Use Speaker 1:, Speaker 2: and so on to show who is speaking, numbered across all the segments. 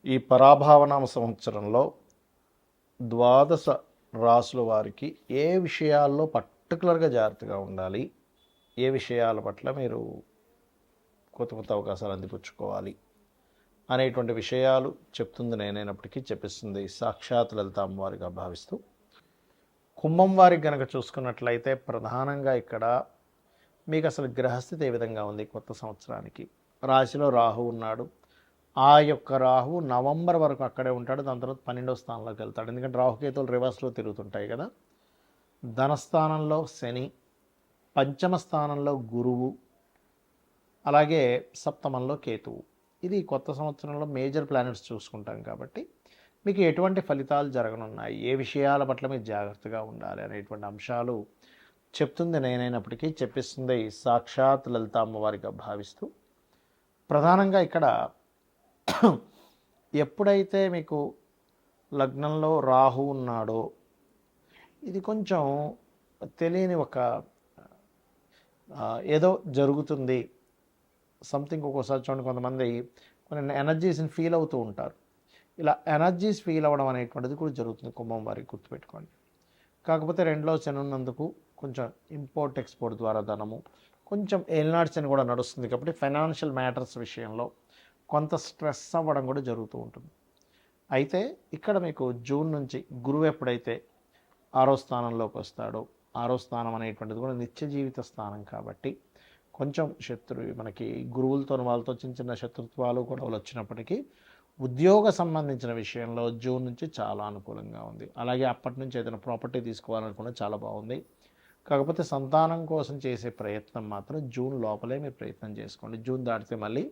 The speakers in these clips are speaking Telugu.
Speaker 1: ఈ పరాభావనామ సంవత్సరంలో ద్వాదశ రాసుల వారికి ఏ విషయాల్లో పర్టికులర్గా జాగ్రత్తగా ఉండాలి, ఏ విషయాల పట్ల మీరు కొత్త కొత్త అవకాశాలు అందిపుచ్చుకోవాలి అనేటువంటి విషయాలు చెప్తుంది నేనైనప్పటికీ చెప్పిస్తుంది సాక్షాత్ లలిత అమ్మవారిగా భావిస్తూ, కుంభం వారికి గనక చూసుకున్నట్లయితే ప్రధానంగా ఇక్కడ మీకు అసలు గ్రహస్థితి ఏ విధంగా ఉంది. కొత్త సంవత్సరానికి రాశిలో రాహు ఉన్నాడు. ఆ యొక్క రాహు నవంబర్ వరకు అక్కడే ఉంటాడు. దాని తర్వాత 12వ స్థానంలోకి వెళ్తాడు. ఎందుకంటే రాహుకేతులు రివర్స్లో తిరుగుతుంటాయి కదా. ధనస్థానంలో శని, పంచమ స్థానంలో గురువు, అలాగే సప్తమంలో కేతువు. ఇది కొత్త సంవత్సరంలో మేజర్ ప్లానెట్స్ చూసుకుంటాం కాబట్టి మీకు ఎటువంటి ఫలితాలు జరగనున్నాయి, ఏ విషయాల పట్ల మీరు జాగ్రత్తగా ఉండాలి అనేటువంటి అంశాలు చెప్తుంది నేనైనప్పటికీ చెప్పిస్తుంది సాక్షాత్ లలిత అమ్మవారిగా భావిస్తూ, ప్రధానంగా ఇక్కడ ఎప్పుడైతే మీకు లగ్నంలో రాహు ఉన్నాడో ఇది కొంచెం తెలియని ఒక ఏదో జరుగుతుంది సంథింగ్. ఒక్కోసారి చూడండి కొంతమంది కొన్ని ఎనర్జీస్ని ఫీల్ అవుతూ ఉంటారు. ఇలా ఎనర్జీస్ ఫీల్ అవ్వడం అనేటువంటిది కూడా జరుగుతుంది కుంభం వారికి, గుర్తుపెట్టుకోండి. కాకపోతే రెండులో శని ఉన్నందుకు కొంచెం ఇంపోర్ట్ ఎక్స్పోర్ట్ ద్వారా ధనము, కొంచెం ఏలినాడు శని కూడా నడుస్తుంది కాబట్టి ఫైనాన్షియల్ మ్యాటర్స్ విషయంలో కొంత స్ట్రెస్ అవ్వడం కూడా జరుగుతూ ఉంటుంది. అయితే ఇక్కడ మీకు జూన్ నుంచి గురువు ఎప్పుడైతే 6వ స్థానంలోకి వస్తాడో, 6వ స్థానం అనేటువంటిది కూడా నిత్య జీవిత స్థానం కాబట్టి కొంచెం మనకి గురువులతో వాళ్ళతో చిన్న చిన్న శత్రుత్వాలు గొడవలు వచ్చినప్పటికీ ఉద్యోగ సంబంధించిన విషయంలో జూన్ నుంచి చాలా అనుకూలంగా ఉంది. అలాగే అప్పటి నుంచి ఏదైనా ప్రాపర్టీ తీసుకోవాలనుకున్నా చాలా బాగుంది. కాకపోతే సంతానం కోసం చేసే ప్రయత్నం మాత్రం జూన్ లోపలే మీరు ప్రయత్నం చేసుకోండి. జూన్ దాటితే మళ్ళీ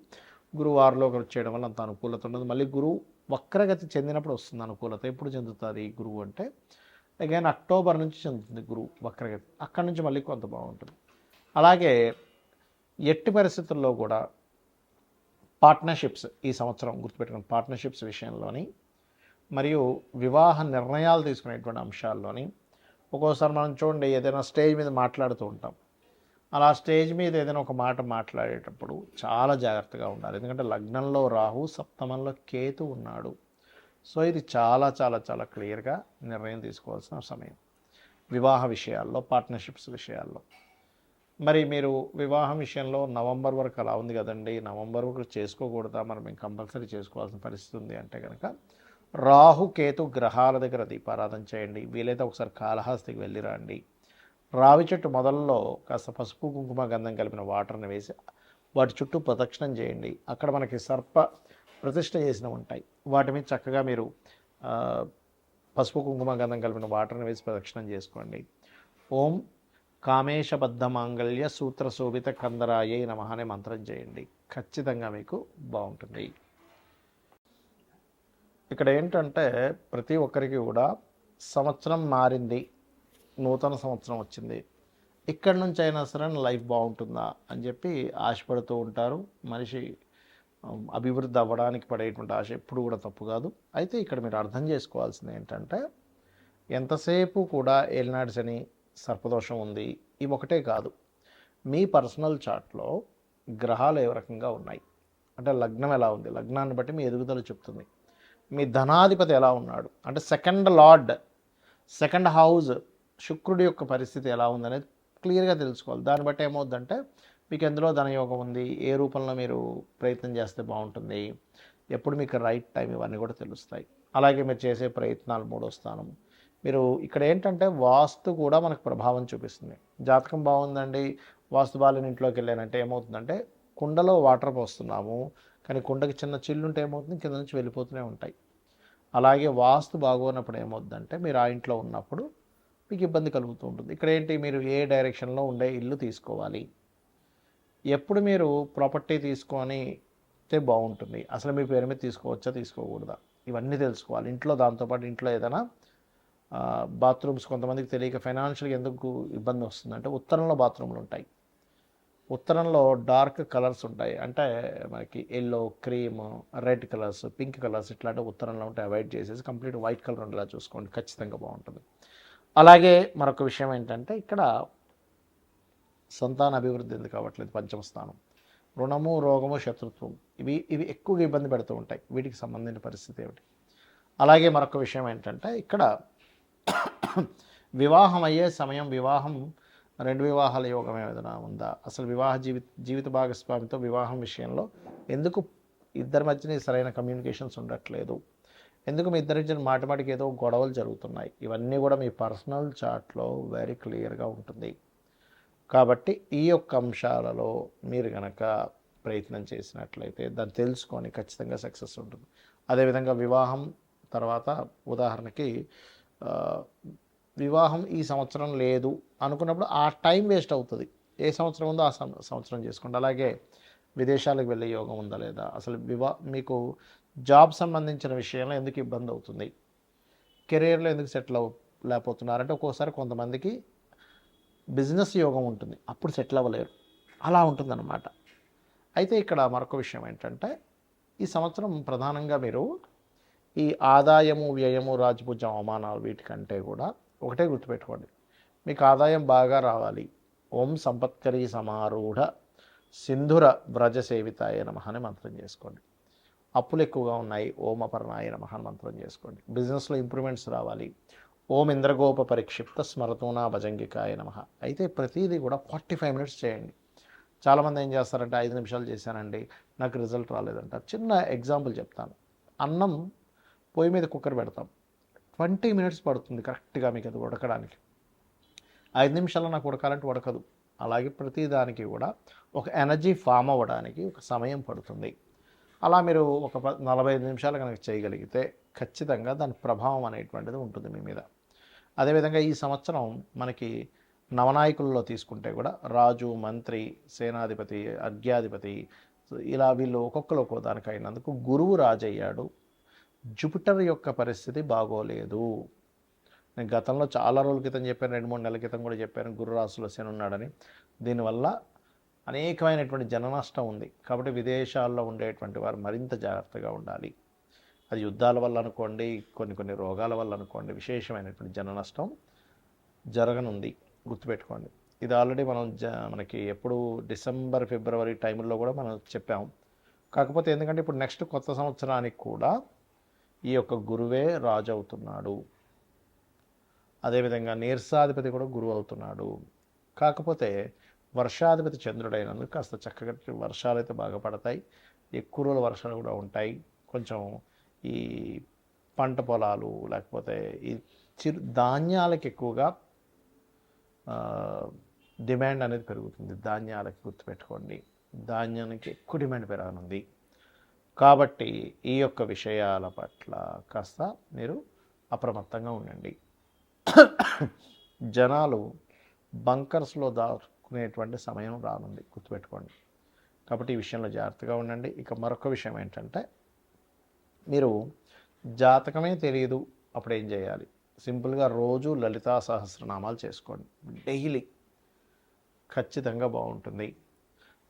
Speaker 1: గురువు 6లోకి వచ్చేయడం వల్ల అంత అనుకూలత ఉండదు. మళ్ళీ గురువు వక్రగతి చెందినప్పుడు వస్తుంది అనుకూలత. ఎప్పుడు చెందుతుంది గురువు అంటే అగైన్ అక్టోబర్ నుంచి చెందుతుంది గురువు వక్రగతి. అక్కడి నుంచి మళ్ళీ కొంత బాగుంటుంది. అలాగే ఎట్టి పరిస్థితుల్లో కూడా పార్ట్నర్షిప్స్ ఈ సంవత్సరం గుర్తుపెట్టుకుని పార్ట్నర్షిప్స్ విషయంలోని మరియు వివాహ నిర్ణయాలు తీసుకునేటువంటి అంశాల్లోని ఒక్కోసారి మనం చూడండి ఏదైనా స్టేజ్ మీద మాట్లాడుతూ ఉంటాం. అలా స్టేజ్ మీద ఏదైనా ఒక మాట మాట్లాడేటప్పుడు చాలా జాగ్రత్తగా ఉండాలి. ఎందుకంటే లగ్నంలో రాహు, సప్తమంలో కేతు ఉన్నాడు. సో ఇది చాలా చాలా చాలా క్లియర్గా నిర్ణయం తీసుకోవాల్సిన సమయం వివాహ విషయాల్లో, పార్ట్నర్షిప్స్ విషయాల్లో. మరి మీరు వివాహం విషయంలో నవంబర్ వరకు అలా ఉంది కదండి, నవంబర్ వరకు చేసుకోకూడదా, మరి మేము కంపల్సరీ చేసుకోవాల్సిన పరిస్థితి ఉంది అంటే కనుక రాహు కేతు గ్రహాల దగ్గర దీపారాధన చేయండి. వీలైతే ఒకసారి కాళహస్తికి వెళ్ళి రండి. రావి చెట్టు మొదల్లో కాస్త పసుపు కుంకుమ గంధం కలిపిన వాటర్ని వేసి వాటి చుట్టూ ప్రదక్షిణం చేయండి. అక్కడ మనకి సర్ప ప్రతిష్ఠ చేసినవి ఉంటాయి. వాటి మీద చక్కగా మీరు పసుపు కుంకుమ గంధం కలిపిన వాటర్ని వేసి ప్రదక్షిణం చేసుకోండి. ఓం కామేశబద్ధ మాంగళ్య సూత్ర శోభిత కందరాయే నమః అనే మంత్రం చేయండి. ఖచ్చితంగా మీకు బాగుంటుంది. ఇక్కడ ఏంటంటే ప్రతి ఒక్కరికి కూడా సంవత్సరం మారింది, నూతన సంవత్సరం వచ్చింది, ఇక్కడి నుంచి అయినా సరే లైఫ్ బాగుంటుందా అని చెప్పి ఆశపడుతూ ఉంటారు. మనిషి అభివృద్ధి అవ్వడానికి పడేటువంటి ఆశ ఎప్పుడు కూడా తప్పు కాదు. అయితే ఇక్కడ మీరు అర్థం చేసుకోవాల్సింది ఏంటంటే ఎంతసేపు కూడా ఏలినాడు శని, సర్పదోషం ఉంది, ఇవి ఒకటే కాదు. మీ పర్సనల్ చార్ట్లో గ్రహాలు ఏ రకంగా ఉన్నాయి అంటే లగ్నం ఎలా ఉంది, లగ్నాన్ని బట్టి మీ ఎదుగుదల చెప్తుంది. మీ ధనాధిపతి ఎలా ఉన్నాడు అంటే సెకండ్ లార్డ్, సెకండ్ హౌస్ శుక్రుడి యొక్క పరిస్థితి ఎలా ఉందనేది క్లియర్గా తెలుసుకోవాలి. దాన్ని బట్టి ఏమవుద్దంటే మీకు ఎందులో ధనయోగం ఉంది, ఏ రూపంలో మీరు ప్రయత్నం చేస్తే బాగుంటుంది, ఎప్పుడు మీకు రైట్ టైం, ఇవన్నీ కూడా తెలుస్తాయి. అలాగే మీరు చేసే ప్రయత్నాలు 3వ స్థానం. మీరు ఇక్కడ ఏంటంటే వాస్తు కూడా మనకు ప్రభావం చూపిస్తుంది. జాతకం బాగుందండి, వాస్తు బాలేని ఇంట్లోకి వెళ్ళానంటే ఏమవుతుందంటే కుండలో వాటర్ పోస్తున్నాము కానీ కుండకి చిన్న చిల్లుంటే ఏమవుతుంది, కింద నుంచి వెళ్ళిపోతూనే ఉంటాయి. అలాగే వాస్తు బాగోనప్పుడు ఏమవుతుందంటే మీరు ఆ ఇంట్లో ఉన్నప్పుడు మీకు ఇబ్బంది కలుగుతూ ఉంటుంది. ఇక్కడ ఏంటి, మీరు ఏ డైరెక్షన్లో ఉండే ఇల్లు తీసుకోవాలి, ఎప్పుడు మీరు ప్రాపర్టీ తీసుకొని బాగుంటుంది, అసలు మీ పేరు మీద తీసుకోవచ్చా తీసుకోకూడదా, ఇవన్నీ తెలుసుకోవాలి ఇంట్లో. దాంతోపాటు ఇంట్లో ఏదైనా బాత్రూమ్స్ కొంతమందికి తెలియక ఫైనాన్షియల్గా ఎందుకు ఇబ్బంది వస్తుందంటే ఉత్తరంలో బాత్రూమ్లు ఉంటాయి. ఉత్తరంలో డార్క్ కలర్స్ ఉంటాయి, అంటే మనకి yellow, cream, red colours, pink colours ఇట్లాంటి ఉత్తరంలో ఉంటే అవాయిడ్ చేసేసి కంప్లీట్ వైట్ కలర్ ఉండేలా చూసుకోండి, ఖచ్చితంగా బాగుంటుంది. అలాగే మరొక విషయం ఏంటంటే ఇక్కడ సంతాన అభివృద్ధి ఎందుకు అవ్వట్లేదు, పంచమ స్థానం. రుణము, రోగము, శత్రుత్వం ఇవి ఇవి ఎక్కువగా ఇబ్బంది పెడుతూ ఉంటాయి. వీటికి సంబంధించిన పరిస్థితి ఏమిటి? అలాగే మరొక విషయం ఏంటంటే ఇక్కడ వివాహం అయ్యే సమయం, వివాహం 2 వివాహాల యోగం ఏదైనా ఉందా? అసలు వివాహ జీవిత భాగస్వామితో వివాహం విషయంలో ఎందుకు ఇద్దరి మధ్యన సరైన కమ్యూనికేషన్స్ ఉండట్లేదు? ఎందుకు మీ ఇద్దరి మధ్యన మాటిమాటికి ఏదో గొడవలు జరుగుతున్నాయి? ఇవన్నీ కూడా మీ పర్సనల్ చార్ట్లో వెరీ క్లియర్గా ఉంటుంది. కాబట్టి ఈ యొక్క అంశాలలో మీరు కనుక ప్రయత్నం చేసినట్లయితే దాన్ని తెలుసుకొని ఖచ్చితంగా సక్సెస్ ఉంటుంది. అదేవిధంగా వివాహం తర్వాత ఉదాహరణకి వివాహం ఈ సంవత్సరం లేదు అనుకున్నప్పుడు ఆ టైం వేస్ట్ అవుతుంది. ఏ సంవత్సరం ఉందో ఆ సంవత్సరం చేసుకోండి. అలాగే విదేశాలకు వెళ్ళే యోగం ఉందా లేదా, అసలు మీకు జాబ్ సంబంధించిన విషయంలో ఎందుకు ఇబ్బంది అవుతుంది, కెరీర్లో ఎందుకు సెటిల్ లేకపోతున్నారంటే ఒక్కోసారి కొంతమందికి బిజినెస్ యోగం ఉంటుంది, అప్పుడు సెటిల్ అవ్వలేరు, అలా ఉంటుందన్నమాట. అయితే ఇక్కడ మరొక విషయం ఏంటంటే ఈ సంవత్సరం ప్రధానంగా మీరు ఈ ఆదాయము, వ్యయము, రాజపూజ్యం, అవమానాలు వీటికంటే కూడా ఒకటే గుర్తుపెట్టుకోండి, మీకు ఆదాయం బాగా రావాలి. ఓం సంపత్కరీ సమారూఢ సింధుర వ్రజ సేవితాయ నమః అని మంత్రం చేసుకోండి. అప్పులు ఎక్కువగా ఉన్నాయి, ఓం అపర్ణాయ నమః అని మంత్రం చేసుకోండి. బిజినెస్లో ఇంప్రూవ్మెంట్స్ రావాలి, ఓం ఇంద్రగోప పరిక్షిప్త స్మరతూనా భజంగికాయ నమః. అయితే ప్రతిదీ కూడా 45 మినిట్స్ చేయండి. చాలామంది ఏం చేస్తారంటే 5 నిమిషాలు చేశానండి నాకు రిజల్ట్ రాలేదంటారు. చిన్న ఎగ్జాంపుల్ చెప్తాను. అన్నం పొయ్యి మీద కుక్కర్ పెడతాం, 20 మినిట్స్ పడుతుంది కరెక్ట్గా మీకు అది ఉడకడానికి. 5 నిమిషాల్లో నాకు ఉడకాలంటే ఉడకదు. అలాగే ప్రతి దానికి కూడా ఒక ఎనర్జీ ఫామ్ అవ్వడానికి ఒక సమయం పడుతుంది. అలా మీరు ఒక 45 నిమిషాలు కనుక చేయగలిగితే ఖచ్చితంగా దాని ప్రభావం అనేటువంటిది ఉంటుంది మీ మీద. అదేవిధంగా ఈ సంవత్సరం మనకి నవనాయకుల్లో తీసుకుంటే కూడా రాజు, మంత్రి, సేనాధిపతి, అర్ఘ్యాధిపతి ఇలా వీళ్ళు ఒక్కొక్కరు ఒక్కో దానికి అయినందుకు గురువు రాజు అయ్యాడు. జూపిటర్ యొక్క పరిస్థితి బాగోలేదు. నేను గతంలో చాలా రోజుల క్రితం చెప్పాను, 2-3 నెలల క్రితం కూడా చెప్పాను, గురు రాశిలో శని ఉన్నాడని. దీనివల్ల అనేకమైనటువంటి జన నష్టం ఉంది. కాబట్టి విదేశాల్లో ఉండేటువంటి వారు మరింత జాగ్రత్తగా ఉండాలి. అది యుద్ధాల వల్ల అనుకోండి, కొన్ని రోగాల వల్ల అనుకోండి, విశేషమైనటువంటి జన నష్టం జరగనుంది, గుర్తుపెట్టుకోండి. ఇది ఆల్రెడీ మనం మనకి ఎప్పుడు డిసెంబర్, ఫిబ్రవరి టైంలో కూడా మనం చెప్పాము. కాకపోతే ఎందుకంటే ఇప్పుడు నెక్స్ట్ కొత్త సంవత్సరానికి కూడా ఈ యొక్క గురువే రాజు అవుతున్నాడు. అదేవిధంగా నీర్సాధిపతి కూడా గురువు అవుతున్నాడు. కాకపోతే వర్షాధిపతి చంద్రుడైనందుకు కాస్త చక్కగా వర్షాలు అయితే బాగా పడతాయి, ఎక్కువ రోజుల వర్షాలు కూడా ఉంటాయి. కొంచెం ఈ పంట పొలాలు లేకపోతే ఈ ధాన్యాలకు ఎక్కువగా డిమాండ్ అనేది పెరుగుతుంది. ధాన్యాలకు గుర్తుపెట్టుకోండి, ధాన్యానికి ఎక్కువ డిమాండ్ పెరగనుంది. కాబట్టి ఈ యొక్క విషయాల పట్ల కాస్త మీరు అప్రమత్తంగా ఉండండి. జనాలు బంకర్స్లో దాచుకునేటువంటి సమయం రానుంది, గుర్తుపెట్టుకోండి. కాబట్టి ఈ విషయంలో జాగ్రత్తగా ఉండండి. ఇక మరొక విషయం ఏంటంటే మీరు జాతకమే తెలియదు అప్పుడు ఏం చేయాలి? సింపుల్గా రోజు లలితా సహస్రనామాలు చేసుకోండి డైలీ, ఖచ్చితంగా బాగుంటుంది.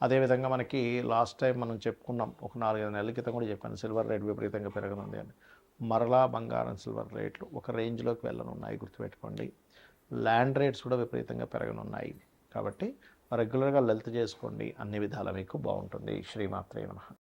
Speaker 1: అదేవిధంగా మనకి లాస్ట్ టైం మనం చెప్పుకున్నాం, ఒక 4-5 నెలల క్రితం కూడా చెప్పాను, సిల్వర్ రేట్ విపరీతంగా పెరగనుంది అని. మరలా బంగారం, సిల్వర్ రేట్లు ఒక రేంజ్లోకి వెళ్ళనున్నాయి, గుర్తుపెట్టుకోండి. ల్యాండ్ రేట్స్ కూడా విపరీతంగా పెరగనున్నాయి. కాబట్టి రెగ్యులర్గా లలిత చేసుకోండి, అన్ని విధాలా మీకు బాగుంటుంది. శ్రీమాత్రే నమః.